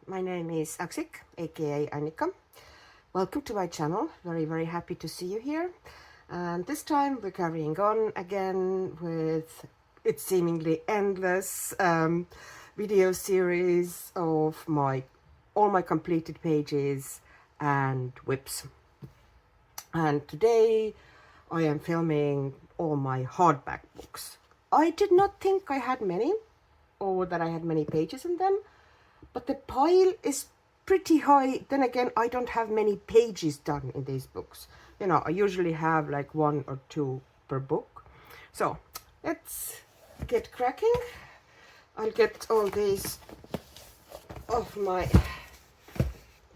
my name is Aksik, aka Annika. Welcome to my channel. Very happy to see you here. And this time we're carrying on again with its seemingly endless video series of all my completed pages and WIP-s. And today I am filming all my hardback books. I did not think I had many, or that I had many pages in them, but the pile is pretty high. Then again, I don't have many pages done in these books. You know, I usually have like 1 or 2 per book. So let's get cracking. I'll get all these off my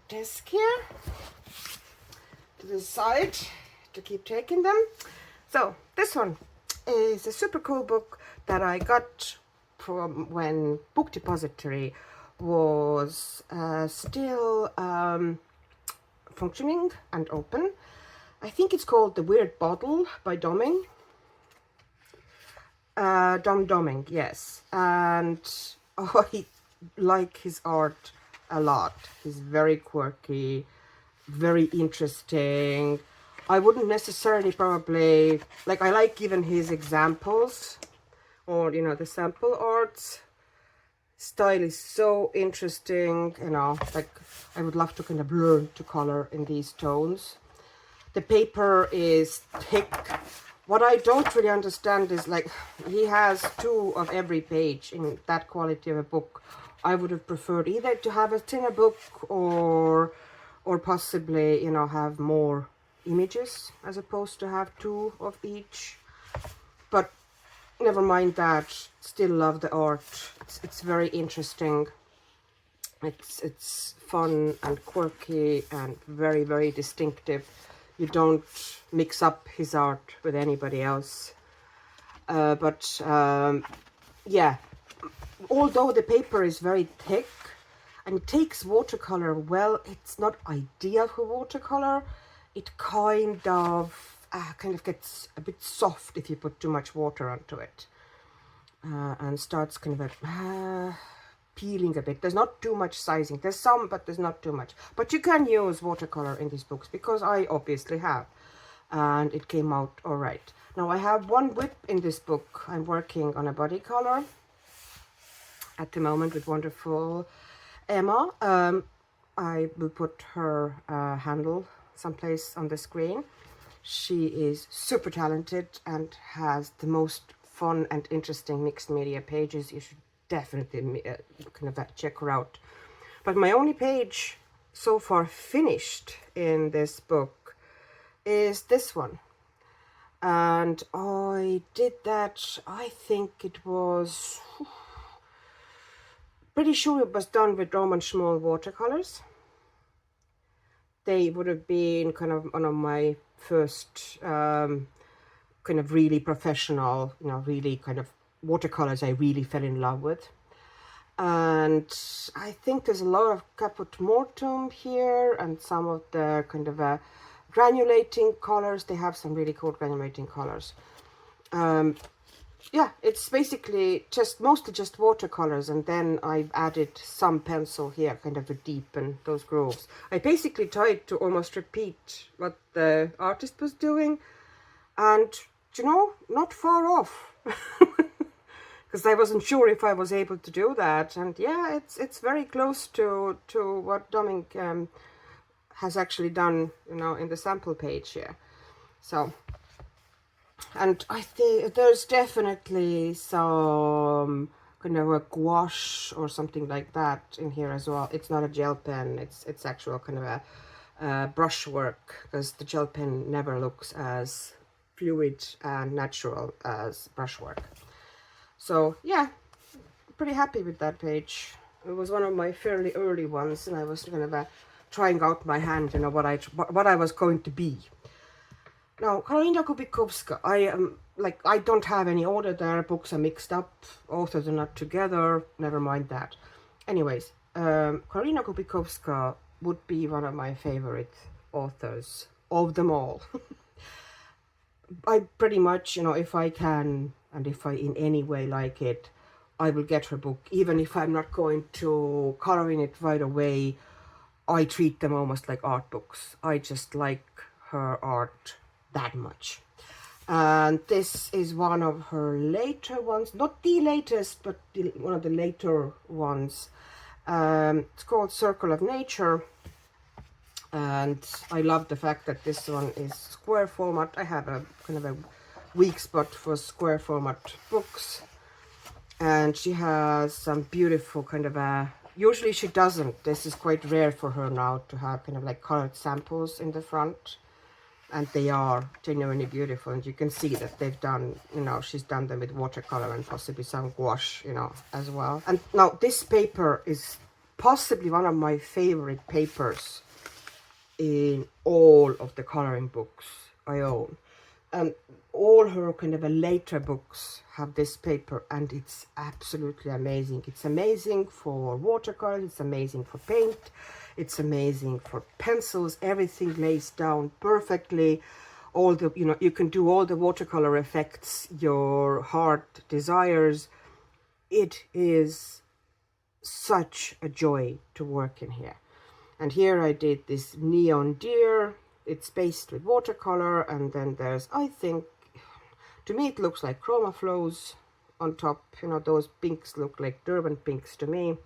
desk here to the side to keep taking them. So this one is a super cool book that I got from when Book Depository was still functioning and open. I think it's called The Weird Bottle by Doming. Doming, yes. And I like his art a lot. He's very quirky, very interesting. I wouldn't necessarily probably, like, I like even his examples or, you know, the sample arts. Style is so interesting, you know, like I would love to kind of learn to color in these tones. The paper is thick. What I don't really understand is, like, he has 2 of every page in that quality of a book. I would have preferred either to have a thinner book or possibly, you know, have more images as opposed to have 2 of each. But never mind that, still love the art. It's very interesting. It's fun and quirky and very distinctive. You don't mix up his art with anybody else. Yeah, although the paper is very thick and it takes watercolor well, it's not ideal for watercolor. It kind of gets a bit soft if you put too much water onto it, and starts kind of peeling a bit. There's not too much sizing. There's some, but there's not too much. But you can use watercolor in these books, because I obviously have, and it came out all right. Now I have 1 WIP in this book. I'm working on a body color at the moment with wonderful Emma. I will put her handle someplace on the screen. She is super talented and has the most fun and interesting mixed media pages. You should definitely check her out. But my only page so far finished in this book is this one. And I did that, I think it was, pretty sure it was done with Roman Schmoll watercolors. They would have been kind of one of my first kind of really professional, you know, really kind of watercolors I really fell in love with. And I think there's a lot of caput mortuum here and some of the kind of granulating colors. They have some really cool granulating colors. Yeah, it's basically mostly just watercolors, and then I've added some pencil here, kind of to deepen those grooves. I basically tried to almost repeat what the artist was doing, and, you know, not far off. Because I wasn't sure if I was able to do that, and yeah, it's very close to what Doming has actually done, you know, in the sample page here. So. And I think there's definitely some kind of a gouache or something like that in here as well. It's not a gel pen, it's actual kind of a brushwork, because the gel pen never looks as fluid and natural as brushwork. So yeah, pretty happy with that page. It was one of my fairly early ones, and I was kind of trying out my hand, you know, what I was going to be. Now, Karolina Kubikowska, I don't have any order there. Books are mixed up, authors are not together, never mind that. Anyways, Karolina Kubikowska would be one of my favorite authors of them all. I pretty much, you know, if I can, and if I in any way like it, I will get her book. Even if I'm not going to color in it right away, I treat them almost like art books. I just like her art that much. And this is one of her later ones, not the latest, but one of the later ones. It's called Circle of Nature, and I love the fact that this one is square format. I have a kind of a weak spot for square format books, and she has some beautiful kind of a, usually she doesn't, this is quite rare for her now to have kind of like colored samples in the front, and they are genuinely beautiful. And you can see that they've done, you know, she's done them with watercolor and possibly some gouache, you know, as well. And now this paper is possibly one of my favorite papers in all of the coloring books I own. All her kind of a later books have this paper, and it's absolutely amazing. It's amazing for watercolor, it's amazing for paint, it's amazing for pencils. Everything lays down perfectly. All the, you know, you can do all the watercolor effects your heart desires. It is such a joy to work in here. And here I did this neon deer. It's based with watercolor, and then there's, I think, to me it looks like chroma flows on top. You know, those pinks look like Durban pinks to me.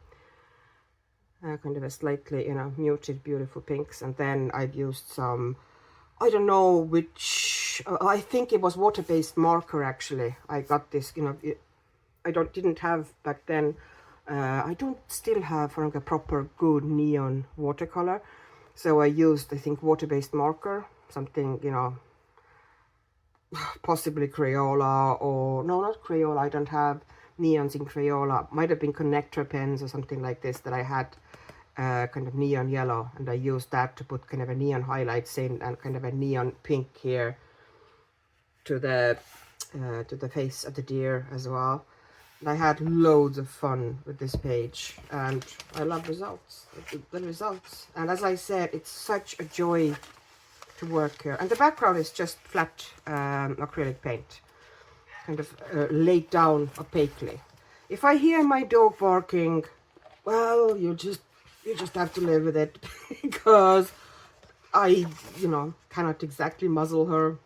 Kind of a slightly, you know, muted, beautiful pinks. And then I've used some, I don't know which, I think it was water-based marker actually. I got this, you know, didn't have back then, I don't still have a proper good neon watercolor. So I used, I think, water-based marker, something, you know, possibly Crayola, or no, not Crayola, I don't have neons in Crayola. Might have been connector pens or something like this that I had kind of neon yellow, and I used that to put kind of a neon highlights in and kind of a neon pink here to the face of the deer as well. And I had loads of fun with this page, and I love results, the results. And as I said, it's such a joy to work here. And the background is just flat acrylic paint, kind of laid down opaquely. If I hear my dog barking, well, you just have to live with it, because I, you know, cannot exactly muzzle her.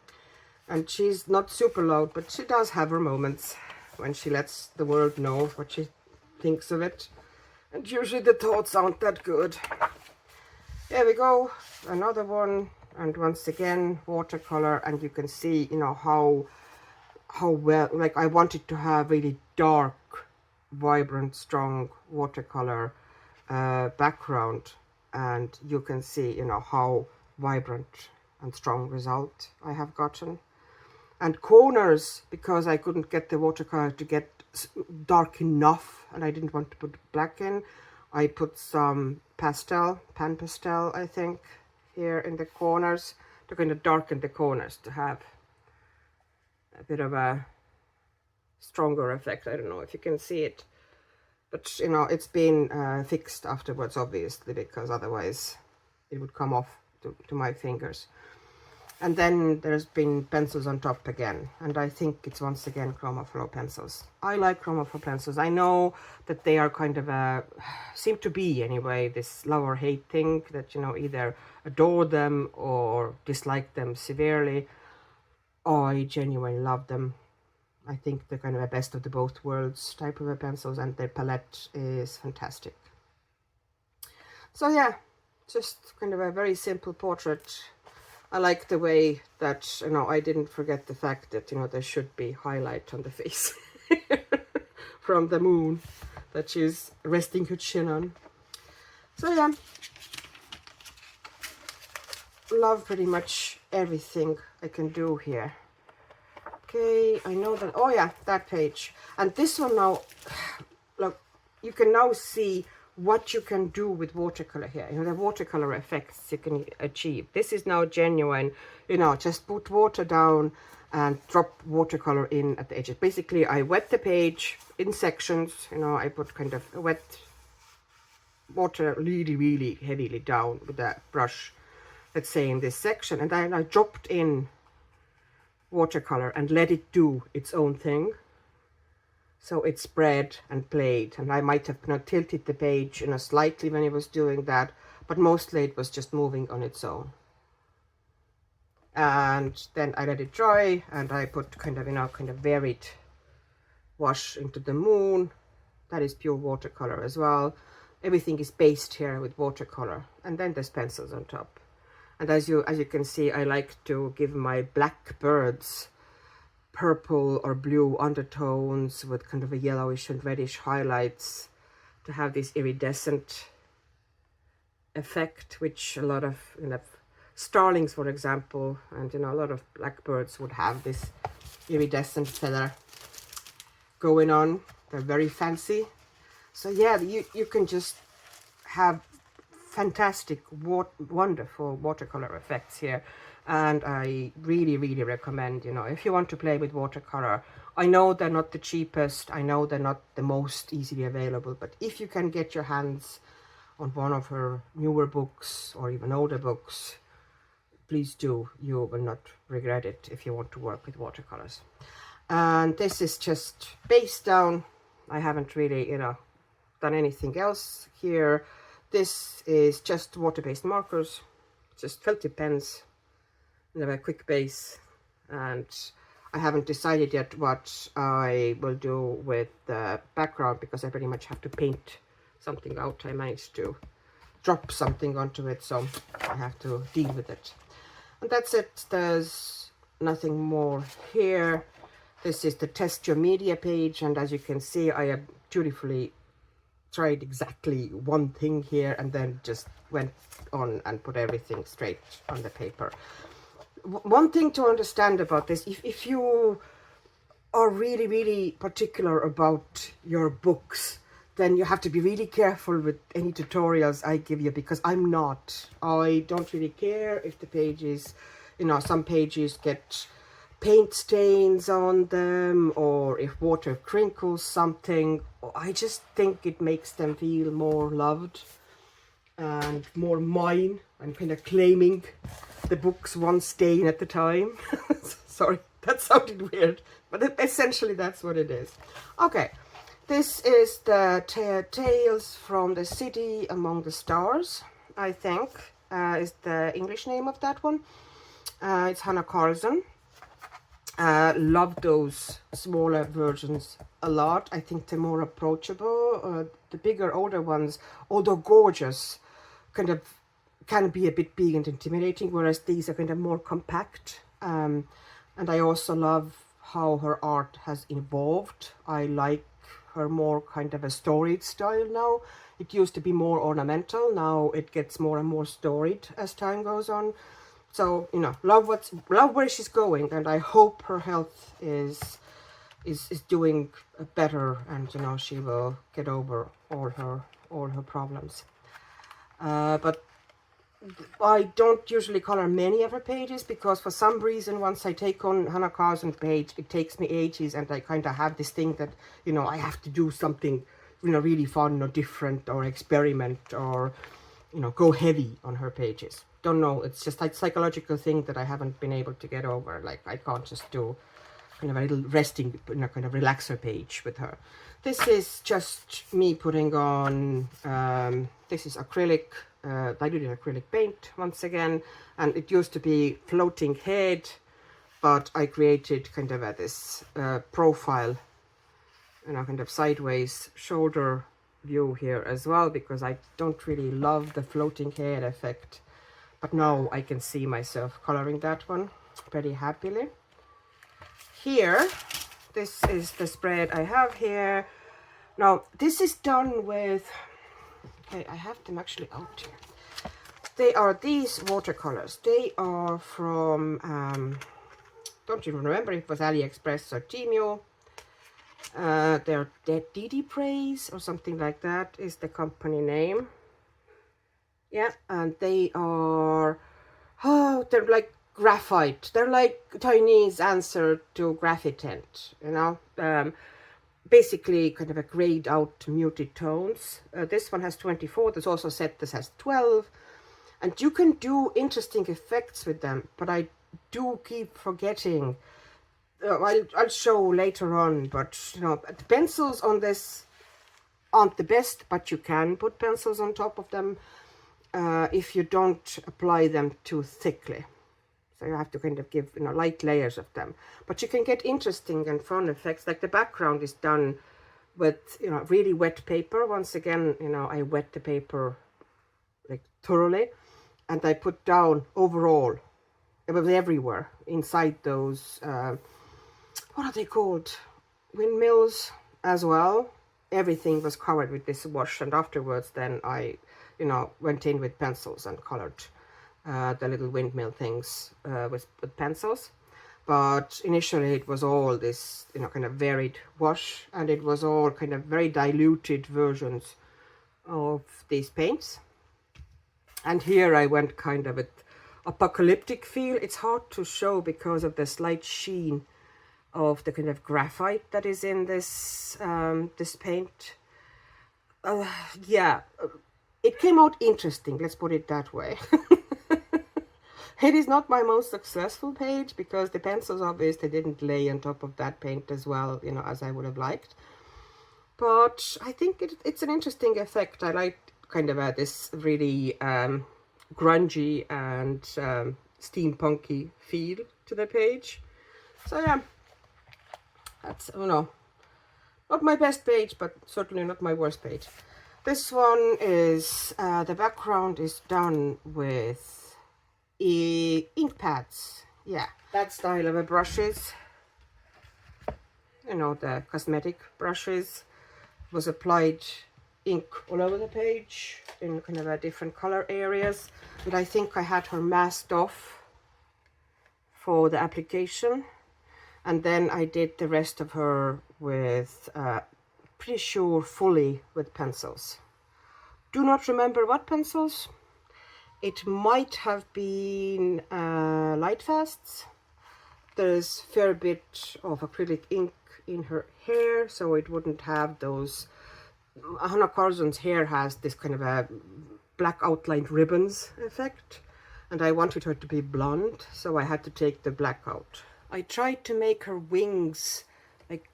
And she's not super loud, but she does have her moments when she lets the world know what she thinks of it. And usually the thoughts aren't that good. There we go, another one. And once again, watercolor, and you can see, you know, how well, like, I wanted to have really dark, vibrant, strong watercolor background, and you can see, you know, how vibrant and strong result I have gotten. And corners, because I couldn't get the watercolor to get dark enough, and I didn't want to put black in, I put some pastel, pan pastel, I think, here in the corners to kind of darken the corners, to have a bit of a stronger effect. I don't know if you can see it, but, you know, it's been fixed afterwards, obviously, because otherwise it would come off to my fingers. And then there's been pencils on top again, and I think it's once again chroma flow pencils. I like chroma flow pencils. I know that they are kind of a, seem to be anyway, this love or hate thing, that, you know, either adore them or dislike them severely. I genuinely love them. I think they're kind of a best of the both worlds type of a pencils, and their palette is fantastic. So yeah, just kind of a very simple portrait. I like the way that, you know, I didn't forget the fact that, you know, there should be highlight on the face from the moon that she's resting her chin on. So yeah, love pretty much everything I can do here. Okay, I know that, oh yeah, that page. And this one now, look, you can now see what you can do with watercolor here, you know, the watercolor effects you can achieve. This is now genuine, you know, just put water down and drop watercolor in at the edges. Basically, I wet the page in sections, you know, I put kind of wet water really, really heavily down with that brush, let's say in this section, and then I dropped in watercolor and let it do its own thing. so it spread and played, and I might have tilted the page slightly when it was doing that, but mostly it was just moving on its own. And then I let it dry, and I put kind of varied wash into the moon. That is pure watercolor as well. Everything is based here with watercolor, and then there's pencils on top. And as you can see, I like to give my black birds purple or blue undertones with kind of a yellowish and reddish highlights to have this iridescent effect, which a lot of starlings, for example, and a lot of blackbirds would have this iridescent feather going on. They're very fancy. So yeah, you can just have fantastic, wonderful watercolor effects here. And I really, really recommend, if you want to play with watercolor, I know they're not the cheapest, I know they're not the most easily available, but if you can get your hands on one of her newer books or even older books, please do. You will not regret it if you want to work with watercolors. And this is just based down. I haven't really, done anything else here. This is just water-based markers, just felted pens, a quick base, and I haven't decided yet what I will do with the background because I pretty much have to paint something out. I managed to drop something onto it, so I have to deal with it. And that's it. There's nothing more here. This is the Test Your Media page, and as you can see, I have dutifully tried exactly one thing here and then just went on and put everything straight on the paper. One thing to understand about this, if you are really, really particular about your books, then you have to be really careful with any tutorials I give you, because I'm not. I don't really care if the pages, some pages get paint stains on them, or if water crinkles something. I just think it makes them feel more loved and more mine. I'm kind of claiming the books one stain at a time. Sorry, that sounded weird, but essentially that's what it is. Okay, this is the Tales from the City Among the Stars, I think, is the English name of that one. It's Hannah Carlson. Love those smaller versions a lot. I think they're more approachable. The bigger, older ones, although gorgeous, kind of can be a bit big and intimidating, whereas these are kind of more compact. And I also love how her art has evolved. I like her more kind of a storied style now. It used to be more ornamental. Now it gets more and more storied as time goes on. So, love where she's going, and I hope her health is doing better, and she will get over all her problems. But I don't usually color many of her pages because for some reason, once I take on Hannah Carson's page, it takes me ages, and I kind of have this thing that I have to do something really fun or different or experiment or go heavy on her pages. Don't know, it's just like psychological thing that I haven't been able to get over. Like, I can't just do kind of a little resting, kind of relaxer page with her. This is just me putting on, this is acrylic, diluted acrylic paint once again, and it used to be floating head, but I created kind of this profile, kind of sideways shoulder view here as well, because I don't really love the floating head effect. But now I can see myself coloring that one pretty happily. Here, this is the spread I have here. Now, this is done with, okay, I have them actually out here. They are these watercolors. They are from, don't even remember if it was AliExpress or Temu. They're Didi Praise or something like that is the company name. Yeah, and they are, they're like graphite. They're like Chinese answer to Graphitent, basically kind of a grayed out muted tones. This one has 24. There's also a set that has 12. And you can do interesting effects with them, but I do keep forgetting I'll show later on, but you know, the pencils on this aren't the best, but you can put pencils on top of them if you don't apply them too thickly. So you have to kind of give, you know, light layers of them. But you can get interesting and fun effects. Like the background is done with, you know, really wet paper. Once again, you know, I wet the paper like thoroughly, and I put down overall, it was everywhere inside those what are they called, windmills as well. Everything was covered with this wash, and afterwards then I, you know, went in with pencils and colored the little windmill things with pencils. But initially it was all this, you know, kind of varied wash, and it was all kind of very diluted versions of these paints. And here I went kind of with apocalyptic feel. It's hard to show because of the slight sheen of the kind of graphite that is in this this paint. Yeah, it came out interesting, let's put it that way. It is not my most successful page because the pencils obviously didn't lay on top of that paint as well, you know, as I would have liked. But I think it's an interesting effect. I like kind of this really grungy and steampunky feel to the page. So yeah, that's, you know, not my best page, but certainly not my worst page. This one is, the background is done with ink pads. Yeah, that style of brushes, you know, the cosmetic brushes, was applied ink all over the page in kind of a different color areas. And I think I had her masked off for the application, and then I did the rest of her with pretty sure fully with pencils. Do not remember what pencils. It might have been Lightfasts. There's a fair bit of acrylic ink in her hair, so it wouldn't have those. Hannah Carson's hair has this kind of a black outlined ribbons effect, and I wanted her to be blonde, so I had to take the black out. I tried to make her wings like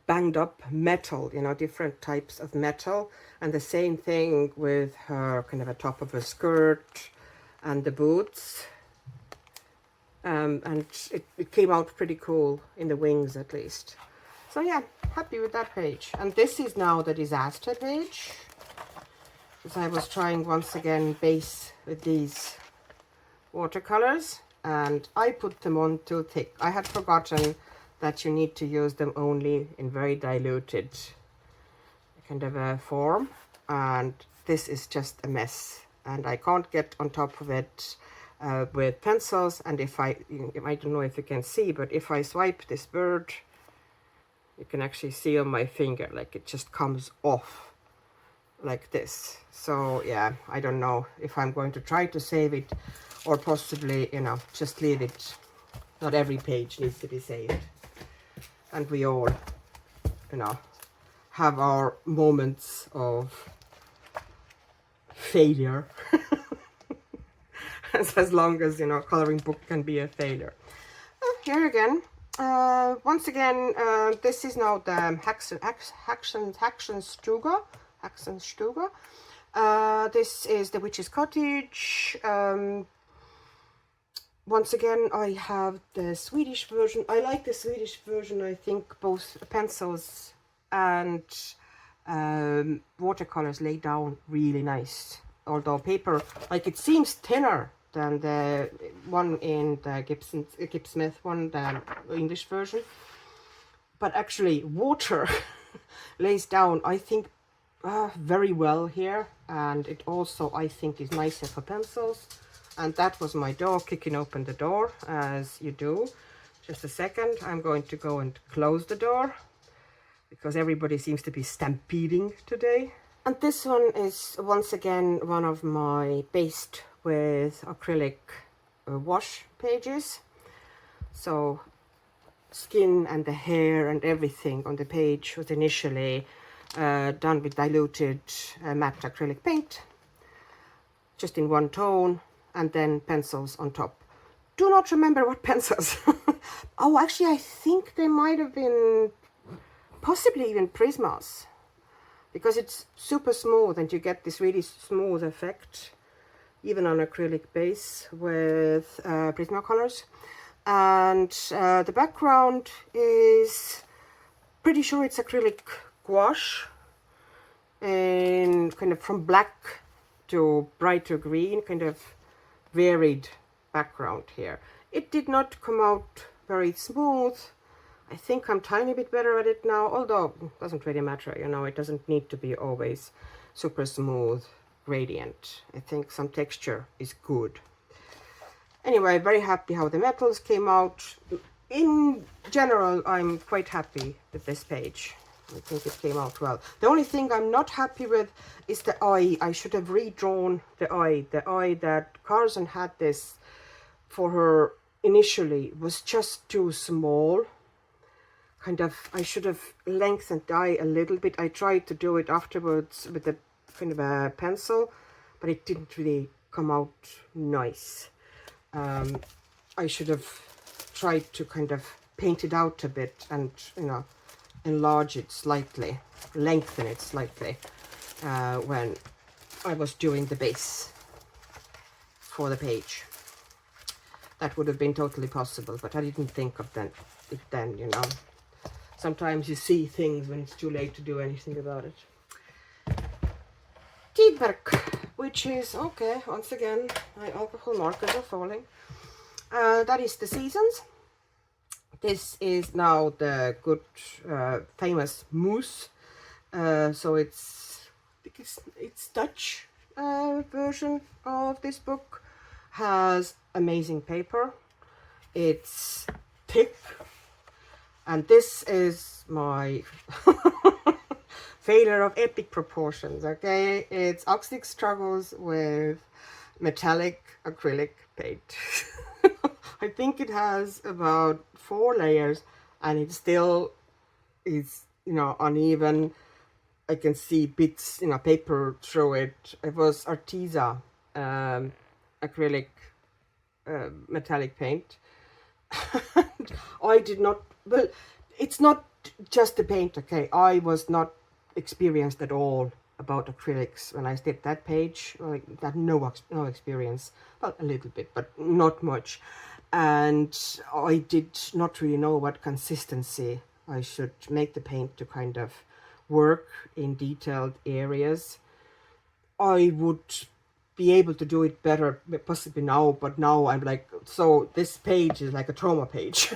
banged up metal, you know, different types of metal, and the same thing with her kind of a top of her skirt and the boots. And it came out pretty cool in the wings at least. So yeah, happy with that page. And this is now the disaster page, because I was trying once again base with these watercolors, and I put them on too thick. I had forgotten that you need to use them only in very diluted kind of a form, and this is just a mess, and I can't get on top of it with pencils. And if I don't know if you can see, but if I swipe this bird, you can actually see on my finger, like it just comes off like this. So yeah, I don't know if I'm going to try to save it, or possibly, you know, just leave it. Not every page needs to be saved, and we all, you know, have our moments of failure. as long as, you know, coloring book can be a failure. Here again, once again, this is now the Haxenstuga. This is the Witch's Cottage. Once again, I have the Swedish version. I like the Swedish version. I think both pencils and watercolors lay down really nice. Although paper, like, it seems thinner than the one in the Gibbs Smith one, the English version. But actually, water lays down, I think, very well here. And it also, I think, is nicer for pencils. And that was my dog kicking open the door, as you do. Just a second, I'm going to go and close the door, because everybody seems to be stampeding today. And this one is once again one of my based with acrylic wash pages. So skin and the hair and everything on the page was initially done with diluted matte acrylic paint, just in one tone, and then pencils on top. do not remember what pencils. Oh, actually, I think they might have been possibly even Prismas, because it's super smooth and you get this really smooth effect even on acrylic base with Prismacolors. And the background is pretty sure it's acrylic gouache, and kind of from black to brighter green, kind of varied background here. It did not come out very smooth. I think I'm tiny bit better at it now, although it doesn't really matter, you know, it doesn't need to be always super smooth gradient. I think some texture is good. Anyway, very happy how the metals came out. In general, I'm quite happy with this page. I think it came out well. The only thing I'm not happy with is the eye. I should have redrawn the eye. The eye that Carson had this for her initially was just too small. Kind of, I should have lengthened the eye a little bit. I tried to do it afterwards with a kind of a pencil, but it didn't really come out nice. I should have tried to kind of paint it out a bit and, you know, enlarge it slightly, lengthen it slightly when I was doing the base for the page. That would have been totally possible, but I didn't think of it then, you know. Sometimes you see things when it's too late to do anything about it. Tidverk, which is, okay, once again, my alcohol markers are falling. That is the Seasons. This is now the good, famous mousse. So it's Dutch version of this book. Has amazing paper. It's thick. And this is my failure of epic proportions, okay? It's Oxlick struggles with metallic acrylic paint. I think it has about 4 layers and it still is, you know, uneven. I can see bits, you know, paper through it. It was Arteza acrylic metallic paint. I did not, well, it's not just the paint, okay? I was not experienced at all about acrylics when I did that page. Like that, no experience. Well, a little bit, but not much. And I did not really know what consistency I should make the paint to kind of work in detailed areas. I would be able to do it better possibly now, but now I'm like, so this page is like a trauma page.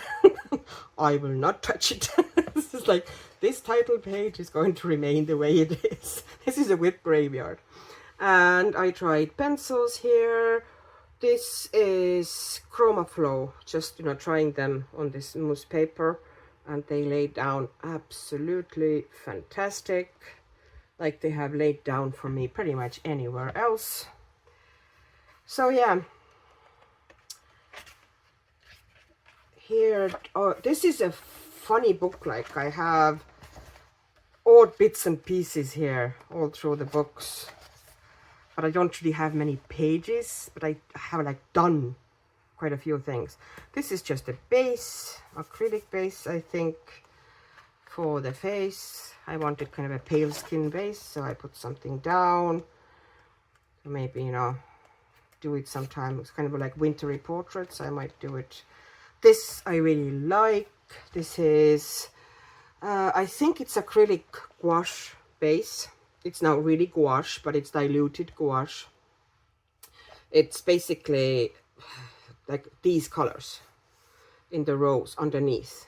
I will not touch it. This is like, this title page is going to remain the way it is. This is a WIP graveyard. And I tried pencils here. This is Chroma Flow, just, you know, trying them on this mousse paper, and they laid down absolutely fantastic, like they have laid down for me pretty much anywhere else. So yeah, here, oh, this is a funny book. Like, I have odd bits and pieces here all through the books, but I don't really have many pages, but I have like done quite a few things. This is just a base, acrylic base, I think, for the face. I wanted kind of a pale skin base, so I put something down. So maybe, you know, do it sometime. It's kind of like wintry portraits. I might do it. This I really like. This is, I think it's acrylic gouache base. It's not really gouache, but it's diluted gouache. It's basically like these colors in the rows underneath.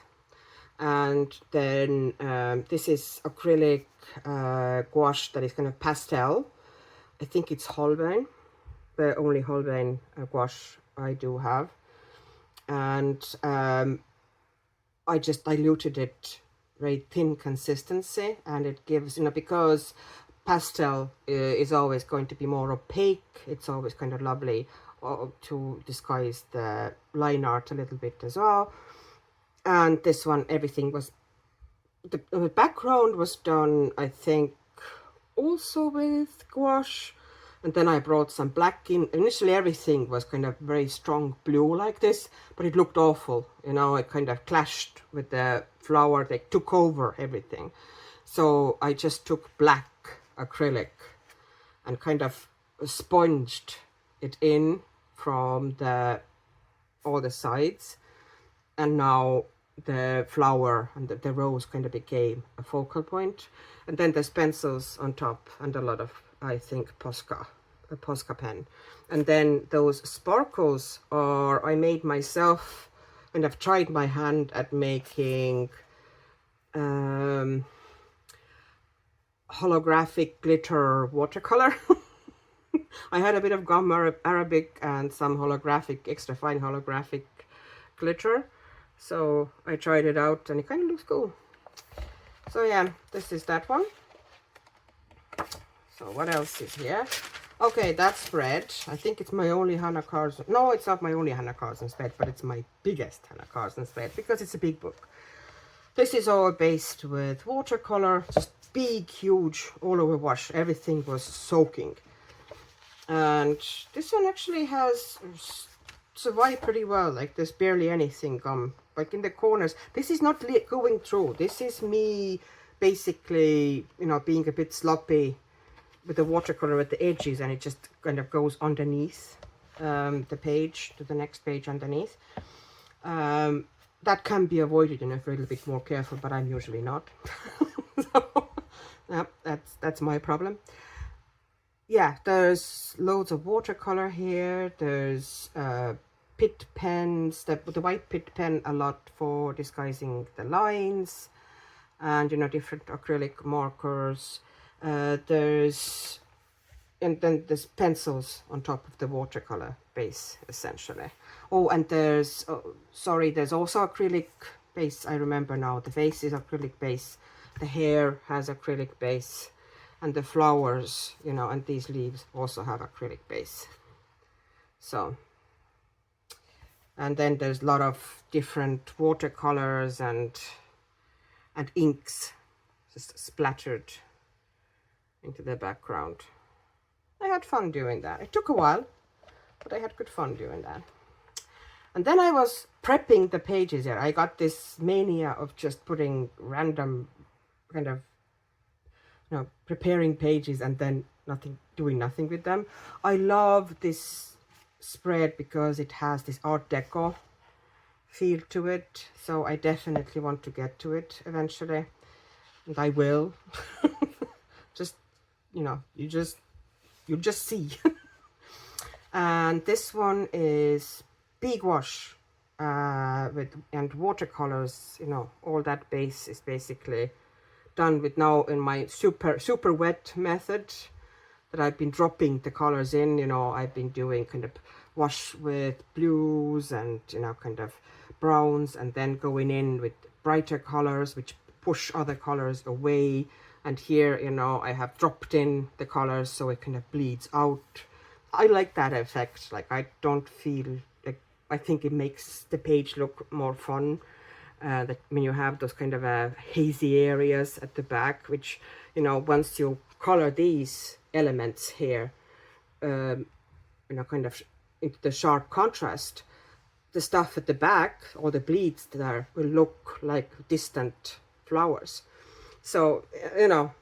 And then this is acrylic gouache that is kind of pastel. I think it's Holbein, the only Holbein gouache I do have. And I just diluted it, very thin consistency, and it gives, you know, because pastel is always going to be more opaque, it's always kind of lovely to disguise the line art a little bit as well. And this one, everything was, the background was done, I think, also with gouache, And then I brought some black in. Initially everything was kind of very strong blue like this, but it looked awful. You know, it kind of clashed with the flower. They took over everything. So I just took black acrylic and kind of sponged it in from all the sides. And now the flower and the rose kind of became a focal point. And then there's pencils on top and a lot of, I think, a Posca pen. And then those sparkles are, I made myself, and I've tried my hand at making holographic glitter watercolor. I had a bit of gum arabic and some holographic, extra fine holographic glitter. So I tried it out and it kind of looks cool. So yeah, this is that one. So what else is here? Okay, that spread. I think it's my only Hannah Carson. No, it's not my only Hannah Carson spread, but it's my biggest Hannah Carson spread because it's a big book. This is all based with watercolor, just big, huge, all over wash. Everything was soaking. And this one actually has survived pretty well. Like there's barely anything gum. Like in the corners. This is not going through. This is me basically, you know, being a bit sloppy with the watercolor at the edges, and it just kind of goes underneath the page to the next page underneath. That can be avoided, and if you're a little bit more careful, but I'm usually not. So, yeah, that's my problem. Yeah, there's loads of watercolor here. There's pit pens, the white pit pen a lot for disguising the lines, and you know, different acrylic markers. And then there's pencils on top of the watercolor base, essentially. Oh, and there's, sorry, there's also acrylic base. I remember now, the vase is acrylic base, the hair has acrylic base, and the flowers, you know, and these leaves also have acrylic base. So, and then there's a lot of different watercolors and inks just splattered into the background. I had fun doing that. It took a while, but I had good fun doing that. And then I was prepping the pages here. I got this mania of just putting random kind of, you know, preparing pages and then doing nothing with them. I love this spread because it has this Art Deco feel to it. So I definitely want to get to it eventually. And I will. Just, you know, you'll just see. And this one is big wash and watercolors. You know, all that base is basically done with now in my super wet method that I've been dropping the colors in. You know, I've been doing kind of wash with blues and, you know, kind of browns, and then going in with brighter colors which push other colors away. And here, you know, I have dropped in the colors so it kind of bleeds out. I like that effect. Like, I don't feel like, I think it makes the page look more fun. That when you have those kind of hazy areas at the back, which, you know, once you color these elements here, you know, kind of into the sharp contrast, the stuff at the back, or the bleeds there, will look like distant flowers. So, you know,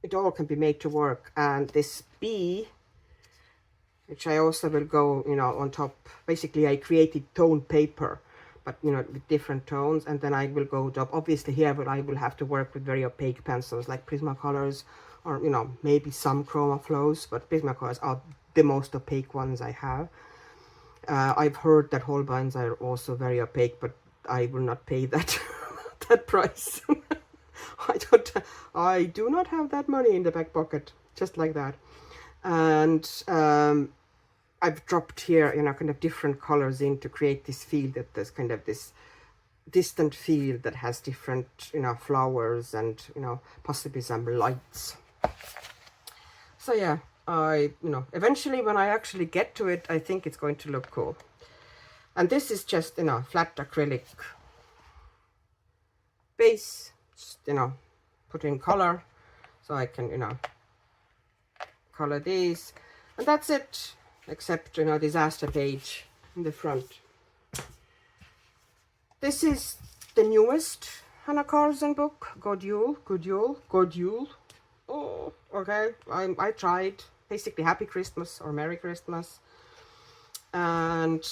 it all can be made to work. And this bee, which I also will go, you know, on top, basically I created toned paper, but, you know, with different tones, and then I will go up, obviously here, but I will have to work with very opaque pencils like Prismacolors, or, you know, maybe some Chroma Flows, but Prismacolors are the most opaque ones I have. I've heard that Holbeins are also very opaque, but I will not pay that that price. I do not have that money in the back pocket, just like that. And I've dropped here, you know, kind of different colors in to create this feel, that there's kind of this distant feel that has different, you know, flowers and, you know, possibly some lights. So yeah, you know, eventually when I actually get to it, I think it's going to look cool. And this is just, you know, flat acrylic base, just, you know, put in color so I can, you know, color these, and that's it, except, you know, disaster page in the front. This is the newest Hannah Carson book, Good Yule. Oh, okay, I tried. Basically, Happy Christmas or Merry Christmas. And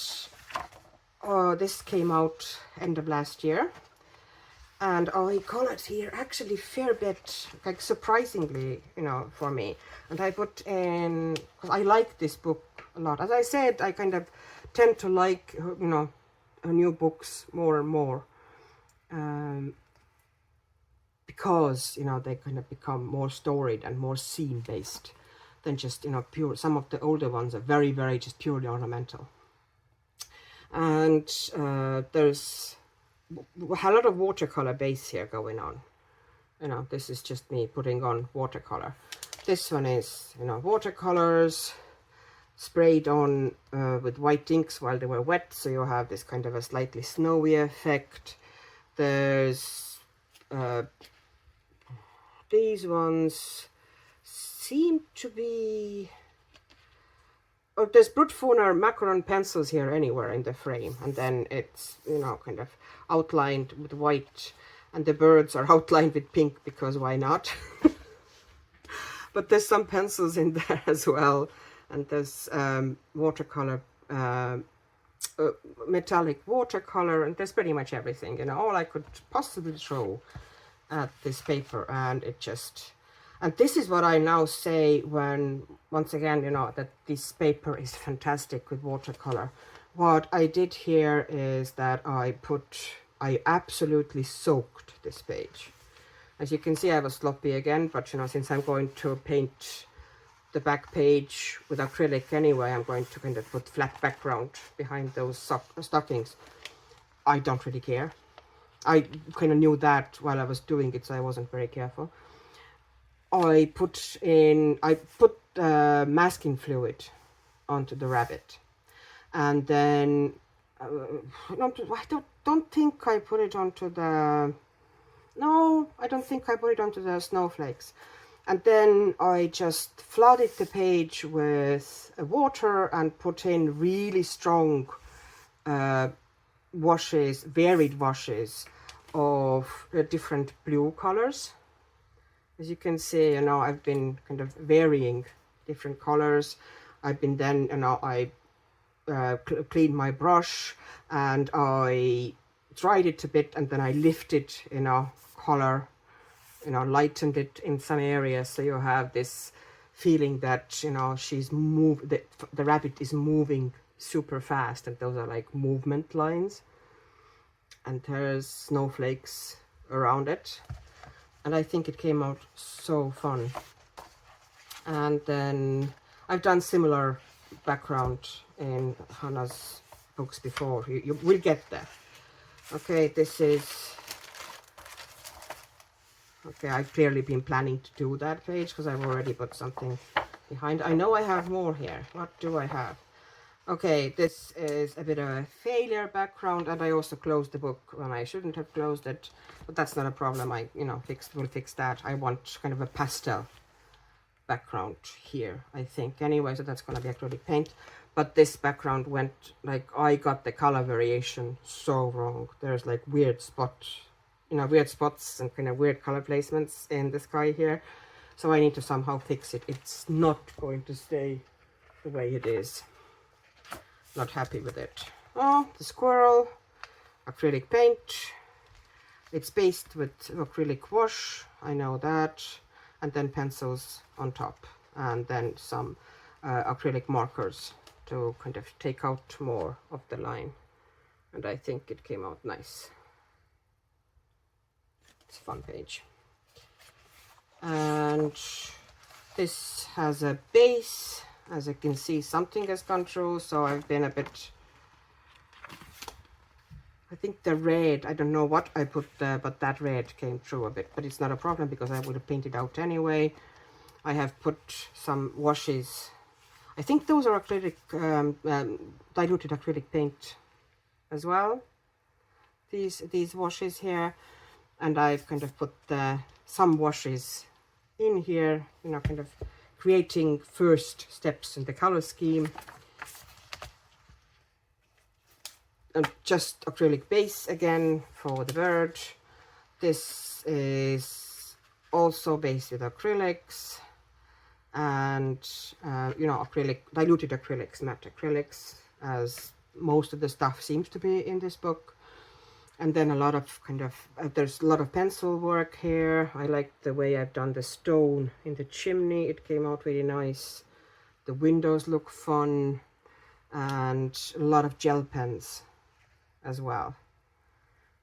this came out end of last year. And I colored here actually fair bit, like surprisingly, you know, for me. And I put in, because I like this book a lot. As I said, I kind of tend to like, you know, new books more and more. Because, you know, they kind of become more storied and more scene based than just, you know, pure. Some of the older ones are very, very just purely ornamental. And there's a lot of watercolor base here going on. You know, this is just me putting on watercolor. This one is, you know, watercolors sprayed on with white inks while they were wet, so you have this kind of a slightly snowy effect. There's these ones seem to be, oh, there's Brutfoner macaron pencils here anywhere in the frame, and then it's, you know, kind of outlined with white, and the birds are outlined with pink because why not? But there's some pencils in there as well, and there's watercolor, metallic watercolor, and there's pretty much everything, you know, all I could possibly throw at this paper. And it just, and this is what I now say when, once again, you know, that this paper is fantastic with watercolor. What I did here is that I absolutely soaked this page. As you can see, I was sloppy again, but, you know, since I'm going to paint the back page with acrylic anyway, I'm going to kind of put flat background behind those stockings. I don't really care. I kind of knew that while I was doing it, so I wasn't very careful. I put masking fluid onto the rabbit, and then I don't think I put it onto the, no, I don't think I put it onto the snowflakes. And then I just flooded the page with water and put in really strong washes, varied washes of different blue colors. As you can see, you know, I've been kind of varying different colors. I've been then, you know, I cleaned my brush and I dried it a bit, and then I lifted, you know, color, you know, lightened it in some areas, so you have this feeling that, you know, the rabbit is moving super fast, and those are like movement lines, and there's snowflakes around it, and I think it came out so fun. And then I've done similar background in Hannah's books before. You will get there. Okay, this is, okay, I've clearly been planning to do that page because I've already put something behind. I know I have more here. What do I have? Okay, this is a bit of a failure background, and I also closed the book when I shouldn't have closed it, but that's not a problem. I, you know, will fix that. I want kind of a pastel background here, I think, anyway, so that's going to be acrylic paint. But this background went, like, I got the color variation so wrong. There's like weird spots, you know, weird spots and kind of weird color placements in the sky here, so I need to somehow fix it. It's not going to stay the way it is. Not happy with it. Oh, the squirrel, acrylic paint. It's based with acrylic wash, I know that, and then pencils on top, and then some acrylic markers to kind of take out more of the line, and I think it came out nice. It's a fun page. And this has a base. As you can see, something has gone through, so I've been a bit, I think the red, I don't know what I put there, but that red came through a bit, but it's not a problem because I would have painted out anyway. I have put some washes. I think those are acrylic, diluted acrylic paint as well. These washes here, and I've kind of put some washes in here, you know, kind of creating first steps in the color scheme. And just acrylic base again for the bird. This is also based with acrylics and you know, diluted acrylics, matte acrylics, as most of the stuff seems to be in this book. And then a lot of there's a lot of pencil work here. I like the way I've done the stone in the chimney. It came out really nice. The windows look fun, and a lot of gel pens as well.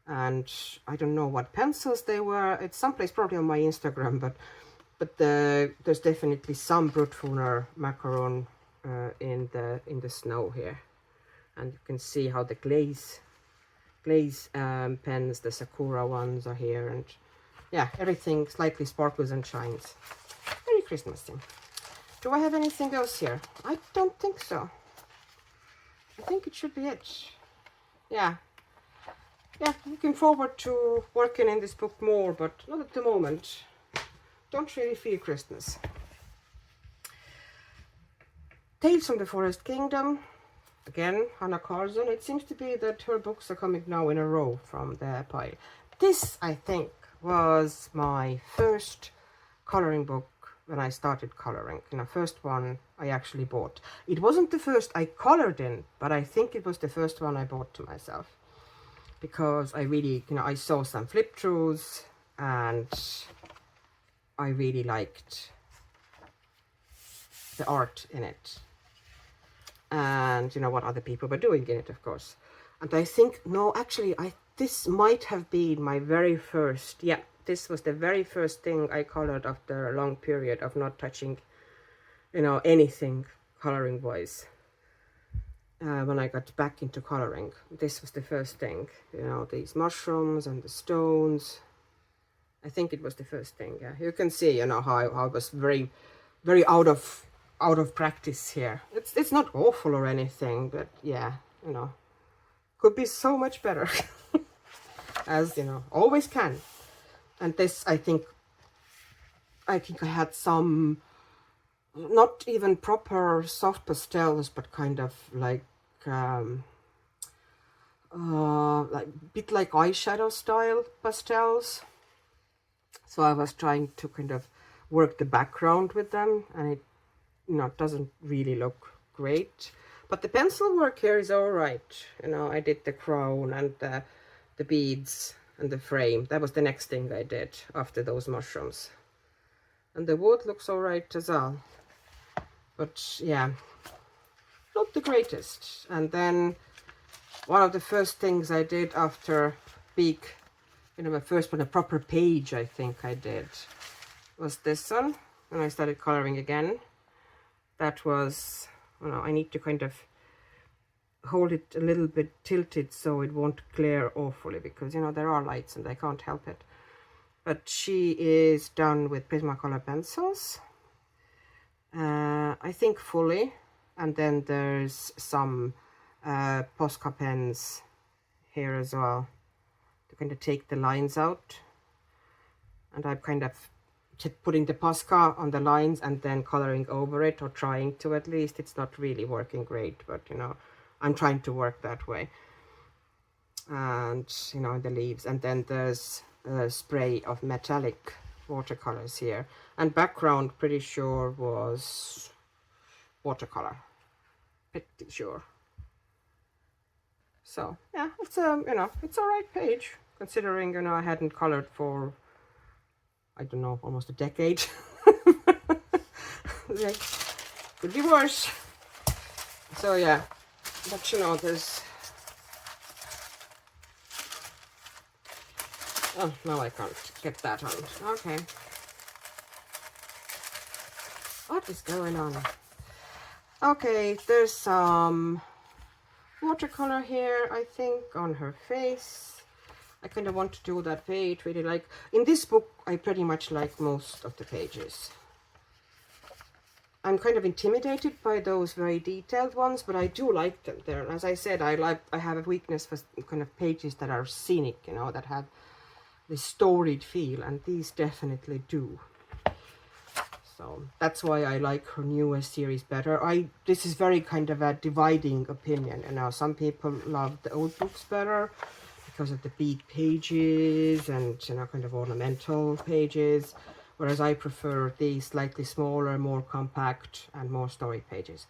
And I don't know what pencils they were. It's someplace probably on my Instagram, but there's definitely some Brutfuner macaron in the snow here, and you can see how the glaze pens, the Sakura ones, are here, and yeah, everything slightly sparkles and shines. Very Christmassy. Do I have anything else here? I don't think so. I think it should be it. Yeah, looking forward to working in this book more, but not at the moment. Don't really feel Christmas. Tales from the Forest Kingdom. Again, Hannah Carlson. It seems to be that her books are coming now in a row from the pile. This, I think, was my first coloring book when I started coloring. You know, first one I actually bought. It wasn't the first I colored in, but I think it was the first one I bought to myself. Because I really, you know, I saw some flip throughs and I really liked the art in it. And you know what other people were doing in it, of course. And I think, no, actually, this might have been my very first, yeah, this was the very first thing I colored after a long period of not touching, you know, anything coloring wise. When I got back into coloring, this was the first thing, you know, these mushrooms and the stones. I think it was the first thing. Yeah, you can see, you know, how I was very, very out of practice here. It's not awful or anything, but yeah, you know, could be so much better, as you know, always can. And this, I think I had some, not even proper soft pastels, but kind of like bit like eyeshadow style pastels. So I was trying to kind of work the background with them, and it, you know, doesn't really look great. But the pencil work here is all right. You know, I did the crown and the beads and the frame. That was the next thing I did after those mushrooms. And the wood looks all right as well. But yeah, not the greatest. And then one of the first things I did after big, you know, my first one, a proper page, I think I did, was this one. When I started coloring again, that was, you know, I need to kind of hold it a little bit tilted so it won't glare awfully, because, you know, there are lights and I can't help it. But she is done with Prismacolor pencils, I think fully, and then there's some Posca pens here as well to kind of take the lines out. And I'm kind of putting the Posca on the lines and then coloring over it, or trying to at least. It's not really working great, but you know, I'm trying to work that way. And you know, the leaves, and then there's a spray of metallic watercolors here, and background pretty sure was watercolor, pretty sure. So yeah, it's a, you know, it's all right page, considering, you know, I hadn't colored for, I don't know, almost a decade. Like, could be worse. So yeah, but you know, there's, oh, no, I can't get that on. Okay. What is going on? Okay, there's some watercolor here, I think, on her face. I kind of want to do that page, really like. In this book, I pretty much like most of the pages. I'm kind of intimidated by those very detailed ones, but I do like them there. As I said, I have a weakness for kind of pages that are scenic, you know, that have the storied feel, and these definitely do. So that's why I like her newest series better. This is very kind of a dividing opinion. You know, some people love the old books better because of the big pages and, you know, kind of ornamental pages, whereas I prefer these slightly smaller, more compact and more story pages.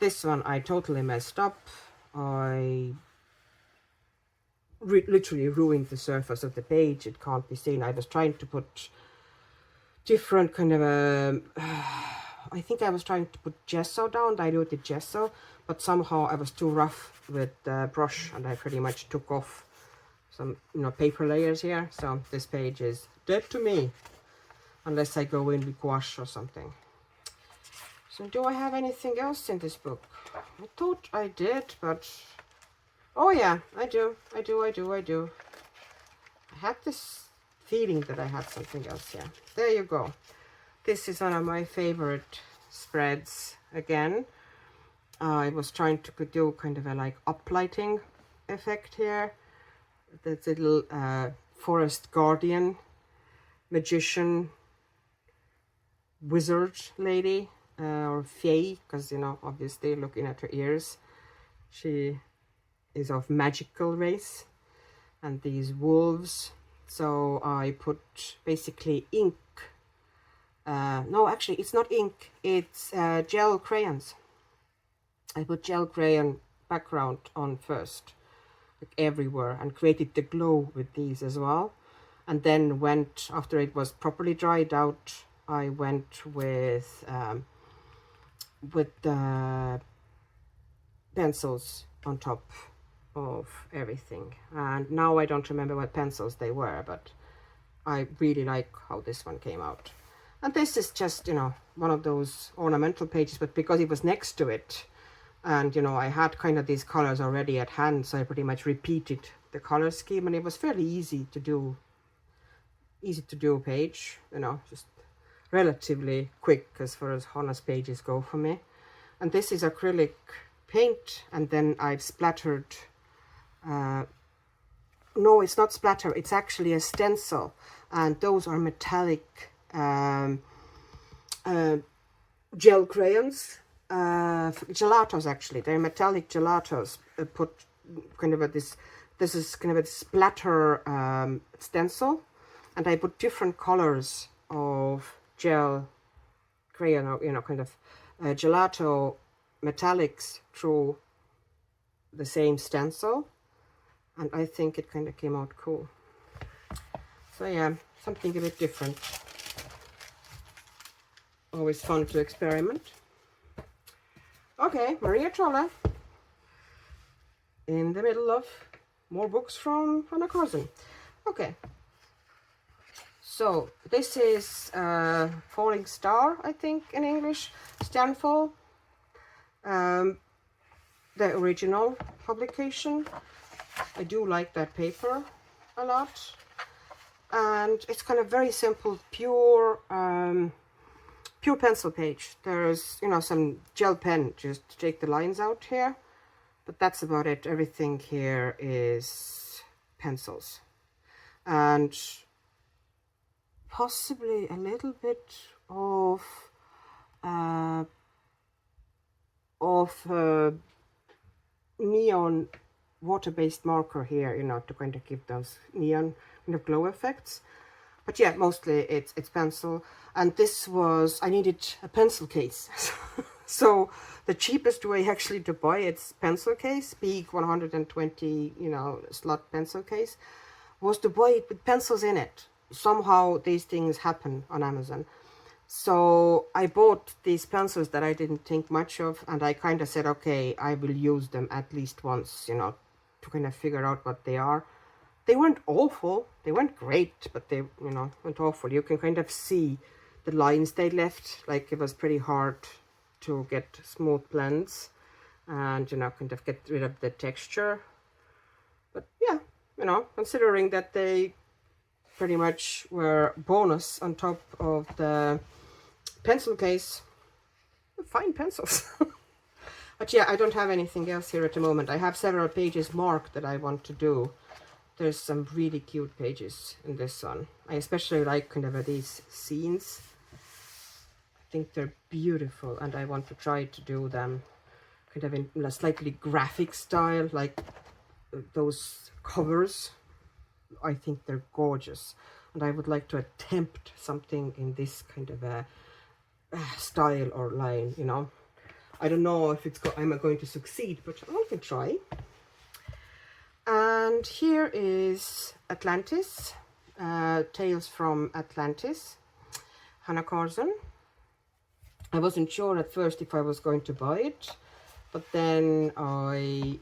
This one I totally messed up. I literally ruined the surface of the page. It can't be seen. I was trying to put different kind of I think I was trying to put gesso down, diluted gesso, but somehow I was too rough with the brush and I pretty much took off some, you know, paper layers here. So this page is dead to me unless I go in with gouache or something. So do I have anything else in this book? I thought I did, but oh yeah, I do. I had this feeling that I had something else here. There you go. This is one of my favorite spreads again. I was trying to do kind of a like uplighting effect here. This little forest guardian, magician, wizard lady, or fae, because, you know, obviously looking at her ears, she is of magical race, and these wolves. So I put basically ink. No, actually, it's not ink. It's gel crayons. I put gel crayon background on first, like everywhere, and created the glow with these as well. And then went, after it was properly dried out, I went with the pencils on top of everything. And now I don't remember what pencils they were, but I really like how this one came out. And this is just, you know, one of those ornamental pages, but because it was next to it, and, you know, I had kind of these colors already at hand, so I pretty much repeated the color scheme, and it was fairly easy to do a page, you know, just relatively quick as far as honest pages go for me. And this is acrylic paint, and then I've splattered, no, it's not splatter, it's actually a stencil, and those are metallic gel crayons, gelatos actually. They're metallic gelatos. Put kind of this is kind of a splatter stencil, and I put different colors of gel crayon, or, you know, kind of gelato metallics through the same stencil, and I think it kind of came out cool. So yeah, something a bit different. Always fun to experiment. Okay, Maria Trolle, in the middle of more books from Anna Carson. Okay, so this is Falling Star, I think, in English, Stanfall, the original publication. I do like that paper a lot, and it's kind of very simple, pure pencil page. There's, you know, some gel pen just to take the lines out here, but that's about it. Everything here is pencils, and possibly a little bit of neon water-based marker here, you know, to kind of give those neon kind of glow effects. But yeah, mostly it's pencil. And this was, I needed a pencil case. So the cheapest way actually to buy it's pencil case, big 120, you know, slot pencil case, was to buy it with pencils in it. Somehow these things happen on Amazon. So I bought these pencils that I didn't think much of, and I kind of said, okay, I will use them at least once, you know, to kind of figure out what they are. They weren't awful, they weren't great, but they, you know, weren't awful. You can kind of see the lines they left, like it was pretty hard to get smooth blends and, you know, kind of get rid of the texture. But yeah, you know, considering that they pretty much were bonus on top of the pencil case, fine pencils. But yeah, I don't have anything else here at the moment. I have several pages marked that I want to do. There's some really cute pages in this one. I especially like kind of these scenes. think they're beautiful, and I want to try to do them kind of in a slightly graphic style, like those covers. I think they're gorgeous, and I would like to attempt something in this kind of a style or line, you know. I don't know if I'm going to succeed, but I can try. And here is Atlantis, Tales from Atlantis, Hannah Carson. I wasn't sure at first if I was going to buy it, but then I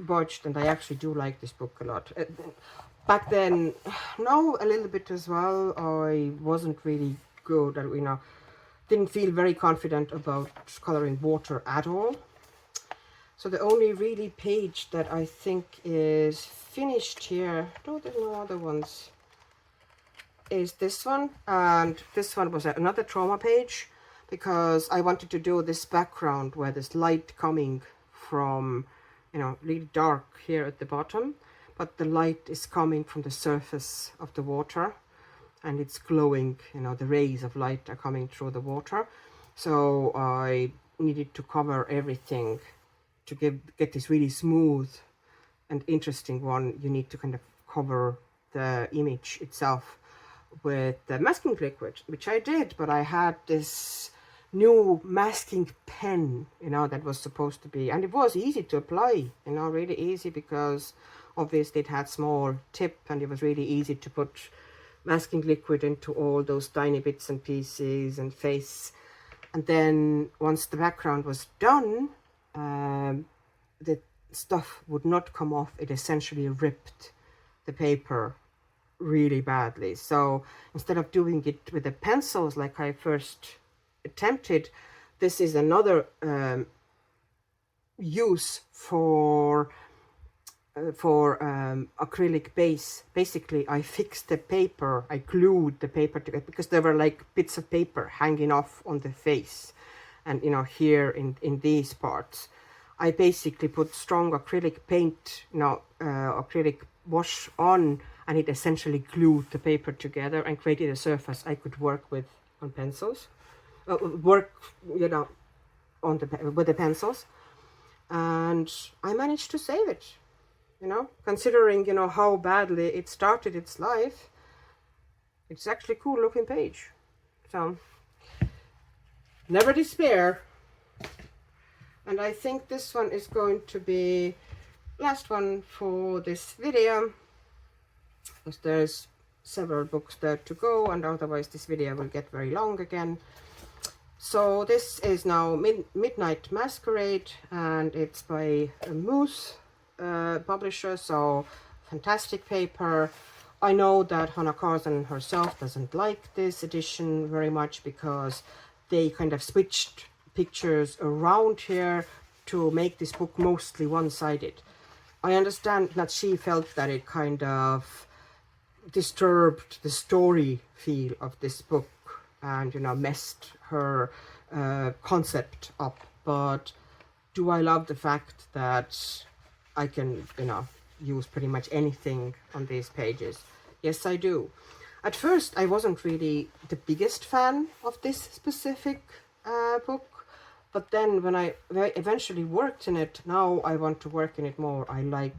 watched, and I actually do like this book a lot. Back then, now a little bit as well, I wasn't really good, you know, didn't feel very confident about coloring water at all. So the only really page that I think is finished here, no, there's no other ones, is this one. And this one was another trauma page, because I wanted to do this background where there's light coming from, you know, really dark here at the bottom, but the light is coming from the surface of the water, and it's glowing, you know, the rays of light are coming through the water. So I needed to cover everything to get this really smooth and interesting one. You need to kind of cover the image itself with the masking liquid, which I did, but I had this new masking pen, you know, that was supposed to be, and it was easy to apply, you know, really easy, because obviously it had small tip, and it was really easy to put masking liquid into all those tiny bits and pieces and face. And then once the background was done, the stuff would not come off. It essentially ripped the paper really badly. So instead of doing it with the pencils like I first attempted, this is another use for acrylic base. Basically, I fixed the paper, I glued the paper together, because there were like bits of paper hanging off on the face, and you know, here in these parts I basically put strong acrylic paint, you know, acrylic wash on, and it essentially glued the paper together and created a surface I could work with on pencils, you know, on with the pencils, and I managed to save it. You know, considering, you know, how badly it started its life, it's actually a cool looking page. So never despair. And I think this one is going to be last one for this video, because there's several books there to go, and otherwise this video will get very long again. So this is now Midnight Masquerade, and it's by Moose publisher, so fantastic paper. I know that Hannah Carson herself doesn't like this edition very much, because they kind of switched pictures around here to make this book mostly one-sided. I understand that she felt that it kind of disturbed the story feel of this book, and you know, messed her concept up. But do I love the fact that I can, you know, use pretty much anything on these pages? Yes, I do. At first I wasn't really the biggest fan of this specific book, but then when I eventually worked in it, now I want to work in it more. I like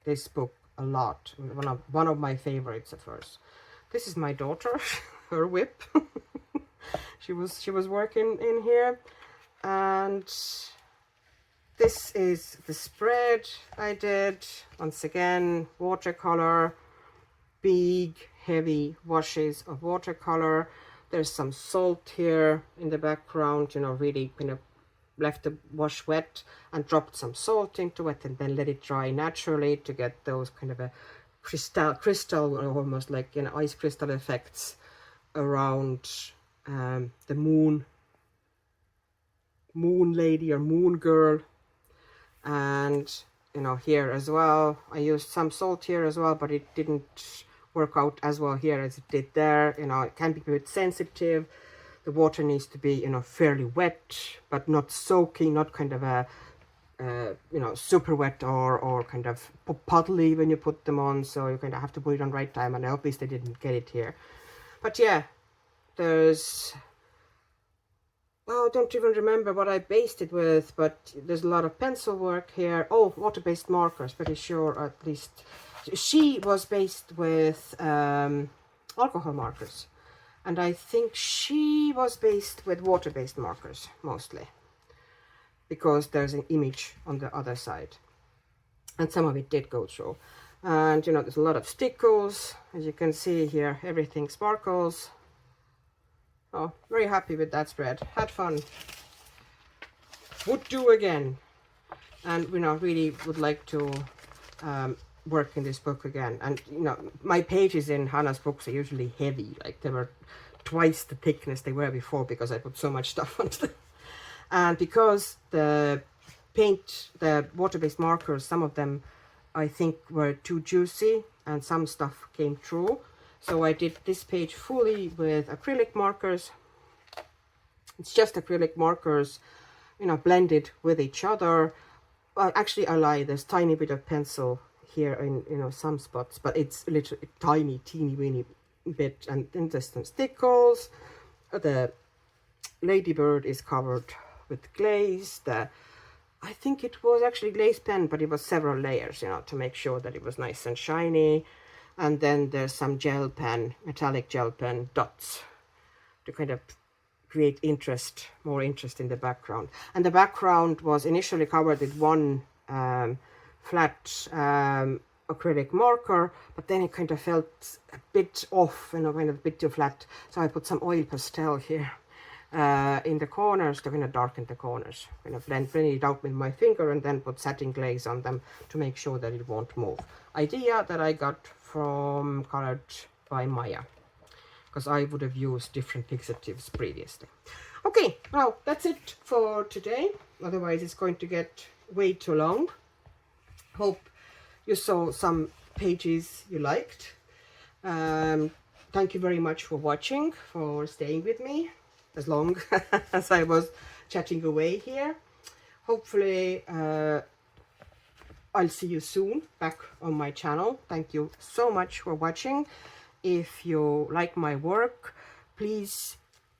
this book a lot. One of my favorites at first. This is my daughter, her WIP. she was working in here, and this is the spread I did. Once again, watercolor, big heavy washes of watercolor. There's some salt here in the background, you know, really kind of left the wash wet and dropped some salt into it, and then let it dry naturally to get those kind of a crystal, almost like, you know, ice crystal effects around the moon lady or moon girl. And you know, here as well I used some salt here as well, but it didn't work out as well here as it did there. You know, it can be a bit sensitive. The water needs to be, you know, fairly wet, but not soaking, not kind of a you know, super wet or kind of puddly when you put them on. So you kind of have to put it on right time, and I obviously didn't get it here. But yeah, there's Oh, I don't even remember what I based it with, but there's a lot of pencil work here. Oh, water-based markers, pretty sure, at least. She was based with alcohol markers. And I think she was based with water-based markers, mostly. Because there's an image on the other side. And some of it did go through. And, you know, there's a lot of stickles. As you can see here, everything sparkles. Oh, very happy with that spread. Had fun. Would do again. And, you know, really would like to work in this book again. And, you know, my pages in Hannah's books are usually heavy. Like, they were twice the thickness they were before because I put so much stuff onto them. And because the paint, the water-based markers, some of them I think were too juicy and some stuff came through. So I did this page fully with acrylic markers. It's just acrylic markers, you know, blended with each other. Well, actually, I lie. There's tiny bit of pencil here in, you know, some spots, but it's literally tiny, teeny, weeny bit. And then there's some stickles. The ladybird is covered with glaze. I think it was actually glaze pen, but it was several layers, you know, to make sure that it was nice and shiny. And then there's some gel pen, metallic gel pen dots to kind of create interest, more interest in the background. And the background was initially covered with one flat acrylic marker, but then it kind of felt a bit off, you know, kind of a bit too flat. So I put some oil pastel here in the corners to kind of darken the corners. Kind of blend it out with my finger and then put satin glaze on them to make sure that it won't move. Idea that I got from Cottage by Maya, because I would have used different fixatives previously. Okay, well, that's it for today. Otherwise, it's going to get way too long. Hope you saw some pages you liked. Thank you very much for watching, for staying with me as long as I was chatting away here. Hopefully, I'll see you soon back on my channel. Thank you so much for watching. If you like my work, please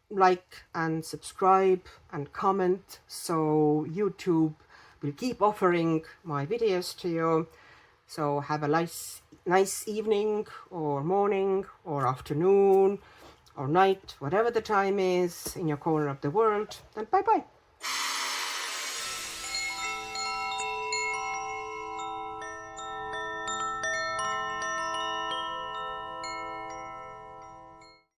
like and subscribe and comment so YouTube will keep offering my videos to you. So have a nice evening or morning or afternoon or night, whatever the time is in your corner of the world, and bye bye.